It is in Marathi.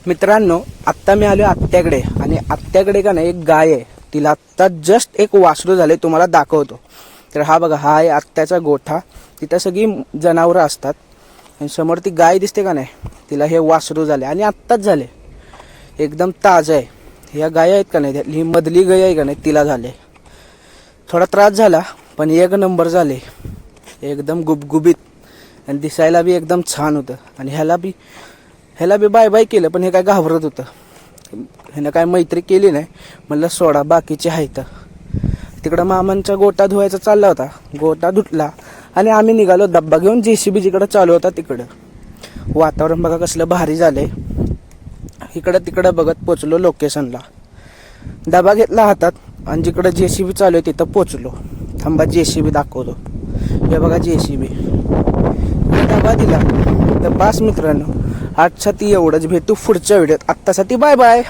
मित्रांनो, आत्ता मी आलो आत्याकडे आणि आत्याकडे का नाही एक गाय आहे. तिला आत्ता जस्ट एक वासरू झाले, तुम्हाला दाखवतो. तर हा बघा, हा आहे आत्याचा गोठा. तिथं सगळी जनावरं असतात आणि समोर ती गाय दिसते का नाही, तिला हे वासरू झाले आणि आत्ताच झाले, एकदम ताजं आहे. ह्या गाय आहेत का नाही, ही मधली गाय आहे का नाही, तिला झाले. थोडा त्रास झाला पण एक नंबर झाले, एकदम गुबगुबीत आणि दिसायला बी एकदम छान होतं. आणि ह्याला बी बाय बाय केलं, पण हे काय घाबरत होतं. ह्यानं काय मैत्री केली नाही, म्हणलं सोडा, बाकीचे आहेत. तिकडं मामांचा गोटा धुवायचा चालला होता, गोटा धुतला आणि आम्ही निघालो डब्बा घेऊन. JCB जिकडं चालू होता तिकडं. वातावरण बघा कसलं भारी झालंय. इकडं तिकडं बघत पोचलो लोकेशनला. डबा घेतला हातात आणि जिकडं JCB चालू आहे तिथं पोचलो. थांबा, JCB दाखवतो. हे बघा JCB. डबा दिला तर बास मित्रांनो. आजसाठी एवढंच. भेटू पुढच्या व्हिडिओत. आत्तासाठी बाय बाय.